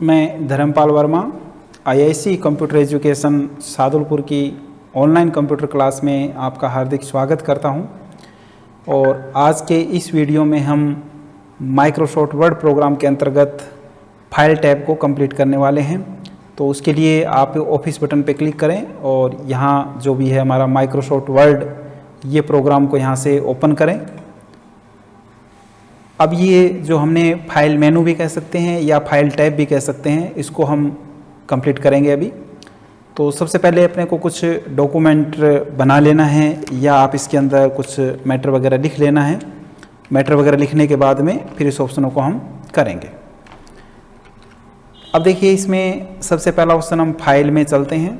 मैं Dharmpal Verma IIC computer education Sadulpur की online computer class में आपका हार्दिक स्वागत करता हूं। और आज के इस वीडियो में हम माइक्रोसॉफ्ट वर्ड प्रोग्राम के अंतर्गत फाइल टैब को कंप्लीट करने वाले हैं। तो उसके लिए आप ऑफिस बटन पर क्लिक करें और यहाँ जो भी है हमारा माइक्रोसॉफ्ट वर्ड, ये प्रोग्राम को यहाँ से ओपन करें। अब ये जो हमने फाइल मेनू भी कह सकते हैं या फाइल टैब भी कह सकते हैं, इसको हम कंप्लीट करेंगे अभी। तो सबसे पहले अपने को कुछ डॉक्यूमेंट बना लेना है या आप इसके अंदर कुछ मैटर वगैरह लिख लेना है। मैटर वगैरह लिखने के बाद में फिर इस ऑप्शनों को हम करेंगे। अब देखिए इसमें सबसे पहला ऑप्शन हम फाइल में चलते हैं।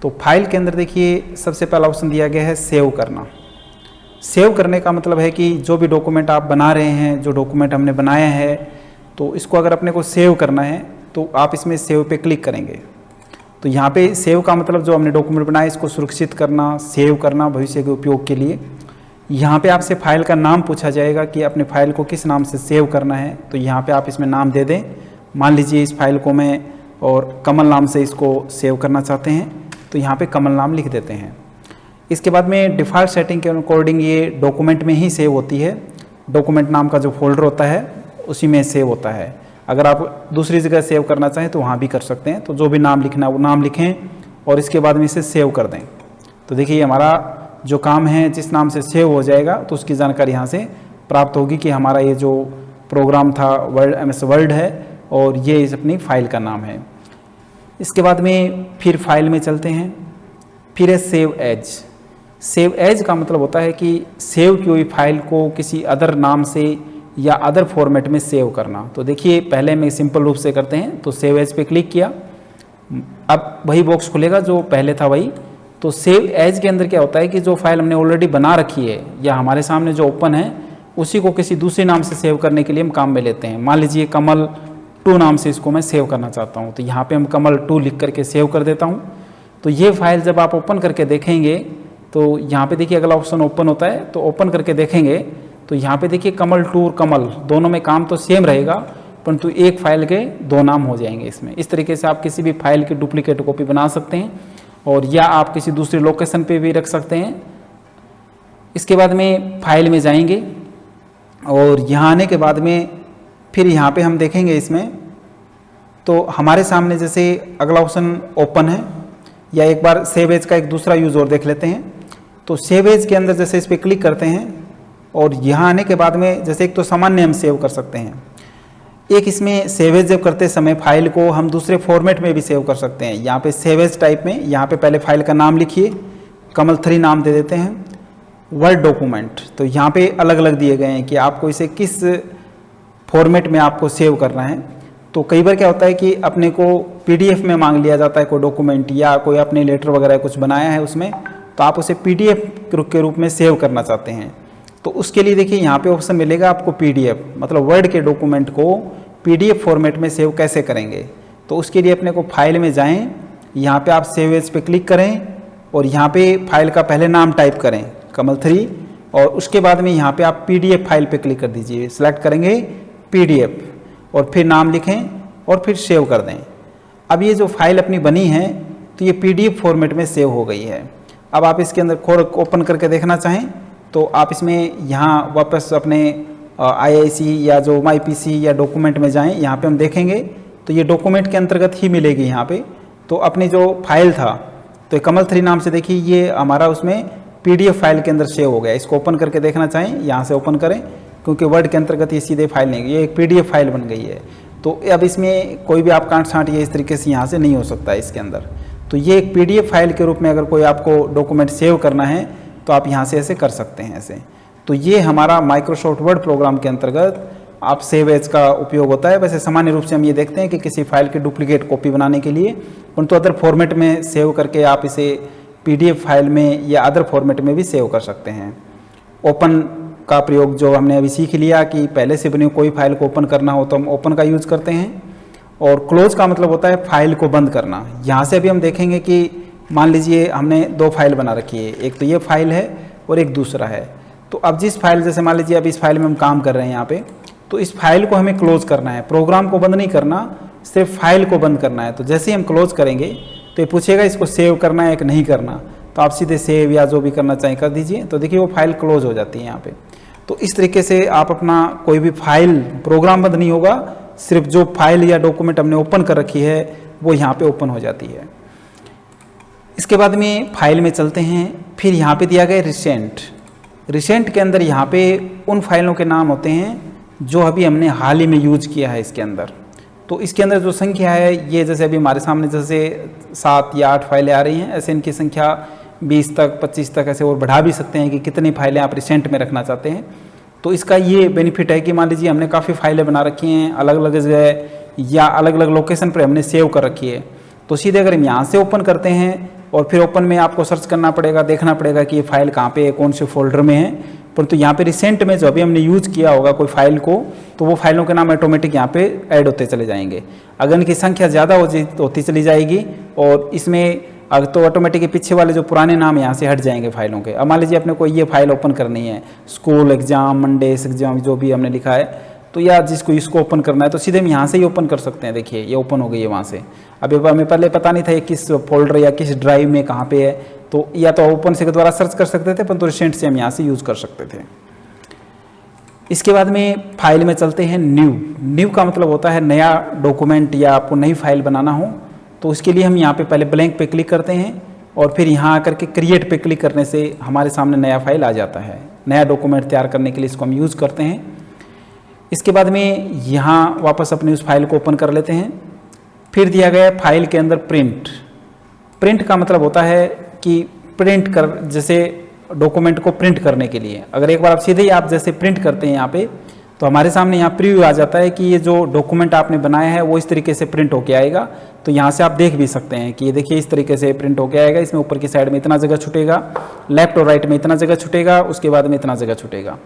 तो फाइल के अंदर देखिए सबसे पहला ऑप्शन दिया गया है सेव करना। सेव करने का मतलब है कि जो भी डॉक्यूमेंट आप बना रहे हैं, जो डॉक्यूमेंट हमने बनाया है, तो इसको अगर अपने को सेव करना है तो आप इसमें सेव पे क्लिक करेंगे। तो यहाँ पे सेव का मतलब जो हमने डॉक्यूमेंट बनाया इसको सुरक्षित करना, सेव करना भविष्य के उपयोग के लिए। यहाँ पे आपसे फाइल का नाम पूछा जाएगा कि अपने फाइल को किस नाम से सेव करना है। तो यहाँ पे आप इसमें नाम दे दें। मान लीजिए इस फाइल को मैं और कमल नाम से इसको सेव करना चाहते हैं, तो यहाँ पे कमल नाम लिख देते हैं। इसके बाद में डिफ़ॉल्ट सेटिंग के अकॉर्डिंग ये डॉक्यूमेंट में ही सेव होती है। डॉक्यूमेंट नाम का जो फोल्डर होता है उसी में सेव होता है। अगर आप दूसरी जगह सेव करना चाहें तो वहाँ भी कर सकते हैं। तो जो भी नाम लिखना है वो नाम लिखें और इसके बाद में इसे सेव कर दें। तो देखिए हमारा जो काम है जिस नाम से सेव हो जाएगा तो उसकी जानकारी यहाँ से प्राप्त होगी कि हमारा ये जो प्रोग्राम था वर्ड MS वर्ड है और ये इस अपनी फाइल का नाम है। इसके बाद में फिर फाइल में चलते हैं। फिर है सेव एज। सेव एज का मतलब होता है कि सेव की हुई फाइल को किसी अदर नाम से या अदर फॉर्मेट में सेव करना। तो देखिए पहले में सिंपल रूप से करते हैं। तो सेव एज पे क्लिक किया, अब वही बॉक्स खुलेगा जो पहले था वही। तो सेव एज के अंदर क्या होता है कि जो फाइल हमने ऑलरेडी बना रखी है या हमारे सामने जो ओपन है उसी को किसी दूसरे नाम से सेव करने के लिए हम काम में लेते हैं। मान लीजिए कमल 2 नाम से इसको मैं सेव करना चाहता हूँ। तो यहाँ पर हम कमल 2 लिख करके सेव कर देता हूँ। तो ये फाइल जब आप ओपन करके देखेंगे तो यहाँ पे देखिए अगला ऑप्शन ओपन होता है। तो ओपन करके देखेंगे तो यहाँ पे देखिए कमल 2 और कमल दोनों में काम तो सेम रहेगा, परंतु एक फाइल के 2 नाम हो जाएंगे इसमें। इस तरीके से आप किसी भी फाइल की डुप्लीकेट कॉपी बना सकते हैं और या आप किसी दूसरी लोकेशन पे भी रख सकते हैं। इसके बाद में फाइल में जाएंगे और यहाँ आने के बाद में फिर यहाँ पे हम देखेंगे इसमें तो हमारे सामने जैसे अगला ऑप्शन ओपन है। या एक बार सेव एज का एक दूसरा यूज़ और देख लेते हैं। तो सेव एज के अंदर जैसे इस पर क्लिक करते हैं और यहाँ आने के बाद में जैसे एक तो सामान्य हम सेव कर सकते हैं, एक इसमें सेव एज जब करते समय फाइल को हम दूसरे फॉर्मेट में भी सेव कर सकते हैं। यहाँ पे सेव एज टाइप में यहाँ पे पहले फाइल का नाम लिखिए, कमल 3 नाम दे देते हैं, वर्ड डॉक्यूमेंट। तो यहाँ पे अलग अलग दिए गए हैं कि आपको इसे किस फॉर्मेट में आपको सेव करना है। तो कई बार क्या होता है कि अपने को PDF में मांग लिया जाता है कोई डॉक्यूमेंट या कोई अपने लेटर वगैरह कुछ बनाया है उसमें, तो आप उसे PDF के रूप में सेव करना चाहते हैं। तो उसके लिए देखिए यहाँ पे ऑप्शन मिलेगा आपको PDF, मतलब वर्ड के डॉक्यूमेंट को PDF फॉर्मेट में सेव कैसे करेंगे। तो उसके लिए अपने को फाइल में जाएं, यहाँ पे आप सेव एज पे क्लिक करें और यहाँ पे फाइल का पहले नाम टाइप करें कमल 3 और उसके बाद में यहाँ पे आप PDF फाइल पे क्लिक कर दीजिए। सेलेक्ट करेंगे PDF और फिर नाम लिखें और फिर सेव कर दें। अब ये जो फाइल अपनी बनी है तो ये PDF फॉर्मेट में सेव हो गई है। अब आप इसके अंदर खोल ओपन करके देखना चाहें तो आप इसमें यहाँ वापस अपने IIC या जो MyPC या डॉक्यूमेंट में जाएं। यहाँ पे हम देखेंगे तो ये डॉक्यूमेंट के अंतर्गत ही मिलेगी यहाँ पे। तो अपनी जो फाइल था तो कमल 3 नाम से देखिए ये हमारा उसमें PDF फाइल के अंदर सेव हो गया। इसको ओपन करके देखना चाहें, यहाँ से ओपन करें क्योंकि वर्ड के अंतर्गत ये सीधे फाइल नहीं, ये एक PDF फाइल बन गई है। तो अब इसमें कोई भी आप काट छाँट ये इस तरीके से यहाँ से नहीं हो सकता है इसके अंदर। तो ये एक PDF फाइल के रूप में अगर कोई आपको डॉक्यूमेंट सेव करना है तो आप यहाँ से ऐसे कर सकते हैं ऐसे। तो ये हमारा माइक्रोसॉफ्ट वर्ड प्रोग्राम के अंतर्गत आप सेव एज का उपयोग होता है। वैसे सामान्य रूप से हम ये देखते हैं कि किसी फाइल की डुप्लीकेट कॉपी बनाने के लिए, परंतु अदर फॉर्मेट में सेव करके आप इसे PDF फाइल में या अदर फॉर्मेट में भी सेव कर सकते हैं। ओपन का प्रयोग जो हमने अभी सीख लिया कि पहले से बनी कोई फाइल को ओपन करना हो तो हम ओपन का यूज़ करते हैं। और क्लोज का मतलब होता है फाइल को बंद करना। यहाँ से अभी हम देखेंगे कि मान लीजिए हमने 2 फाइल बना रखी है, एक तो ये फाइल है और एक दूसरा है। तो अब जिस फाइल, जैसे मान लीजिए अब इस फाइल में हम काम कर रहे हैं यहाँ पे, तो इस फाइल को हमें क्लोज करना है, प्रोग्राम को बंद नहीं करना, सिर्फ फाइल को बंद करना है। तो जैसे ही हम क्लोज करेंगे तो ये पूछेगा इसको सेव करना है कि नहीं करना, तो आप सीधे सेव या जो भी करना चाहें कर दीजिए। तो देखिए वो फाइल क्लोज हो जाती है यहाँ पे। तो इस तरीके से आप अपना कोई भी फाइल, प्रोग्राम बंद नहीं होगा, सिर्फ जो फाइल या डॉक्यूमेंट हमने ओपन कर रखी है वो यहाँ पे ओपन हो जाती है। इसके बाद में फाइल में चलते हैं। फिर यहाँ पे दिया गया रिसेंट। रिसेंट के अंदर यहाँ पे उन फाइलों के नाम होते हैं जो अभी हमने हाल ही में यूज किया है इसके अंदर। तो इसके अंदर जो संख्या है ये जैसे अभी हमारे सामने जैसे 7 या 8 फाइलें आ रही हैं, ऐसे इनकी संख्या 20 तक 25 तक ऐसे और बढ़ा भी सकते हैं कि कितनी फाइलें आप रिसेंट में रखना चाहते हैं। तो इसका ये बेनिफिट है कि मान लीजिए हमने काफ़ी फाइलें बना रखी हैं अलग अलग जगह या अलग अलग लोकेशन पर हमने सेव कर रखी है, तो सीधे अगर हम यहाँ से ओपन करते हैं और फिर ओपन में आपको सर्च करना पड़ेगा, देखना पड़ेगा कि ये फाइल कहाँ पे है, कौन से फोल्डर में है। परंतु यहाँ पे रिसेंट में जो अभी हमने यूज़ किया होगा कोई फाइल को, तो वो फाइलों के नाम ऑटोमेटिक यहाँ पे ऐड होते चले जाएंगे। अगर इनकी संख्या ज़्यादा होती चली जाएगी और इसमें तो ऑटोमेटिक पीछे वाले जो पुराने नाम यहाँ से हट जाएंगे फाइलों के। अब मान लीजिए अपने को ये फाइल ओपन करनी है, स्कूल एग्जाम, मंडेस एग्जाम, जो भी हमने लिखा है, तो या जिसको इसको ओपन करना है तो सीधे हम यहाँ से ही ओपन कर सकते हैं। देखिए ये ओपन हो गई है वहाँ से। अभी हमें पहले पता नहीं था ये किस फोल्डर या किस ड्राइव में कहाँ पे है, तो या तो ओपन से के द्वारा सर्च कर सकते थे, परंतु रिसेंट से हम यहाँ से यूज़ कर सकते थे। इसके बाद में फाइल में चलते हैं न्यू। न्यू का मतलब होता है नया डॉक्यूमेंट या आपको नई फाइल बनाना हो, तो उसके लिए हम यहाँ पे पहले ब्लैंक पे क्लिक करते हैं और फिर यहाँ आकर के क्रिएट पे क्लिक करने से हमारे सामने नया फाइल आ जाता है। नया डॉक्यूमेंट तैयार करने के लिए इसको हम यूज़ करते हैं। इसके बाद में यहाँ वापस अपनी उस फाइल को ओपन कर लेते हैं। फिर दिया गया है फाइल के अंदर प्रिंट। प्रिंट का मतलब होता है कि प्रिंट कर, जैसे डॉक्यूमेंट को प्रिंट करने के लिए अगर एक बार आप सीधे ही आप जैसे प्रिंट करते हैं यहाँ पे, तो हमारे सामने यहाँ प्रीव्यू आ जाता है कि ये जो डॉक्यूमेंट आपने बनाया है वो इस तरीके से प्रिंट होके आएगा। तो यहाँ से आप देख भी सकते हैं कि ये देखिए इस तरीके से प्रिंट होके आएगा। इसमें ऊपर की साइड में इतना जगह छूटेगा, लेफ्ट और राइट में इतना जगह छूटेगा, उसके बाद में इतना जगह छूटेगा।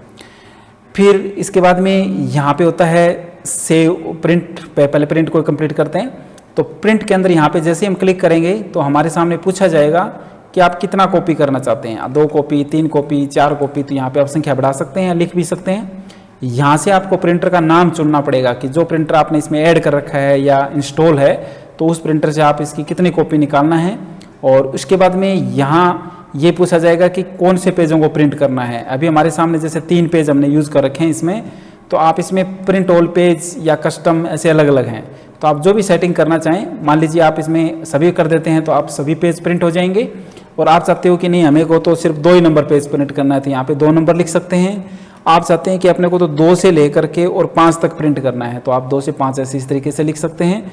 फिर इसके बाद में यहाँ पे होता है सेव प्रिंट। पहले प्रिंट को कंप्लीट करते हैं। तो प्रिंट के अंदर यहाँ पे जैसे हम क्लिक करेंगे तो हमारे सामने पूछा जाएगा कि आप कितना कॉपी करना चाहते हैं, 2 कॉपी, 3 कॉपी, 4 कॉपी। तो यहाँ पे आप संख्या बढ़ा सकते हैं, लिख भी सकते हैं। यहाँ से आपको प्रिंटर का नाम चुनना पड़ेगा कि जो प्रिंटर आपने इसमें ऐड कर रखा है या इंस्टॉल है, तो उस प्रिंटर से आप इसकी कितनी कॉपी निकालना है। और उसके बाद में यहाँ ये पूछा जाएगा कि कौन से पेजों को प्रिंट करना है। अभी हमारे सामने जैसे 3 पेज हमने यूज़ कर रखे हैं इसमें, तो आप इसमें प्रिंट ऑल पेज या कस्टम ऐसे अलग अलग हैं। तो आप जो भी सेटिंग करना चाहें, मान लीजिए आप इसमें सभी कर देते हैं तो आप सभी पेज प्रिंट हो जाएंगे। और आप चाहते हो कि नहीं हमें को तो सिर्फ 2 ही नंबर पेज प्रिंट करना है, तो यहाँ पे 2 नंबर लिख सकते हैं। आप चाहते हैं कि अपने को तो 2 से लेकर के और 5 तक प्रिंट करना है, तो आप 2 से 5 ऐसे इस तरीके से लिख सकते हैं।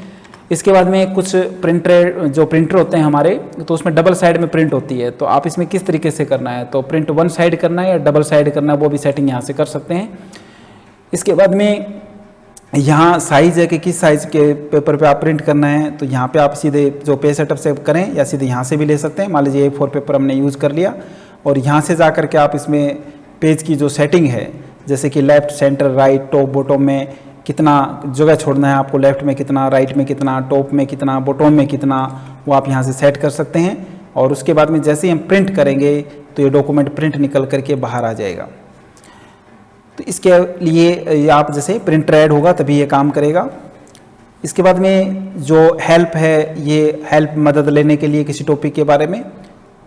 इसके बाद में कुछ प्रिंटर होते हैं हमारे, तो उसमें डबल साइड में प्रिंट होती है, तो आप इसमें किस तरीके से करना है, तो प्रिंट 1 साइड करना है या डबल साइड करना है, वो भी सेटिंग यहाँ से कर सकते हैं। इसके बाद में यहाँ साइज़ है कि किस साइज़ के पेपर पे आप प्रिंट करना है, तो यहाँ पे आप सीधे जो पेज सेटअप से करें या सीधे यहाँ से भी ले सकते हैं। मान लीजिए A4 पेपर हमने यूज़ कर लिया और यहाँ से जा कर के आप इसमें पेज की जो सेटिंग है, जैसे कि left, centre, right, top, bottom में कितना जगह छोड़ना है आपको, लेफ्ट में कितना, राइट में कितना, टॉप में कितना, बॉटम में कितना, वो आप यहाँ से सेट कर सकते हैं। और उसके बाद में जैसे ही हम प्रिंट करेंगे तो ये डॉक्यूमेंट प्रिंट निकल करके बाहर आ जाएगा। तो इसके लिए आप जैसे प्रिंटर ऐड होगा तभी ये काम करेगा। इसके बाद में जो हेल्प है, ये हेल्प मदद लेने के लिए किसी टॉपिक के बारे में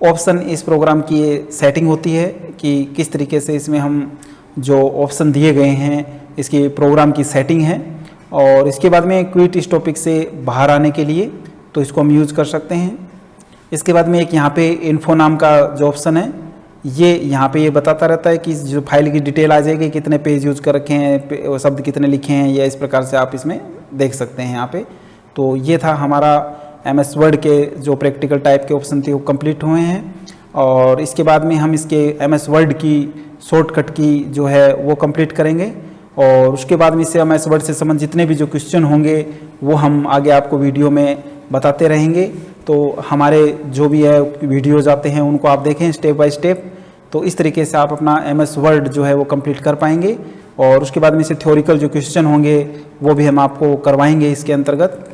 ऑप्शन, इस प्रोग्राम की ये सेटिंग होती है कि किस तरीके से इसमें हम जो ऑप्शन दिए गए हैं इसकी प्रोग्राम की सेटिंग है। और इसके बाद में क्विट इस टॉपिक से बाहर आने के लिए तो इसको हम यूज़ कर सकते हैं। इसके बाद में एक यहाँ पे इन्फो नाम का जो ऑप्शन है, ये यहाँ पे ये बताता रहता है कि जो फाइल की डिटेल आ जाएगी, कितने पेज यूज़ कर रखे हैं, शब्द कितने लिखे हैं, या इस प्रकार से आप इसमें देख सकते हैं यहाँ पे। तो ये था हमारा MS वर्ड के जो प्रैक्टिकल टाइप के ऑप्शन थे वो कंप्लीट हुए हैं। और इसके बाद में हम इसके MS वर्ड की शॉर्टकट की जो है वो कंप्लीट करेंगे। और उसके बाद में इससे MS वर्ड से संबंधित जितने भी जो क्वेश्चन होंगे वो हम आगे आपको वीडियो में बताते रहेंगे। तो हमारे जो भी है वीडियोज आते हैं उनको आप देखें स्टेप बाय स्टेप, तो इस तरीके से आप अपना MS वर्ड जो है वो कंप्लीट कर पाएंगे। और उसके बाद में से थ्योरिकल जो क्वेश्चन होंगे वो भी हम आपको करवाएंगे इसके अंतर्गत।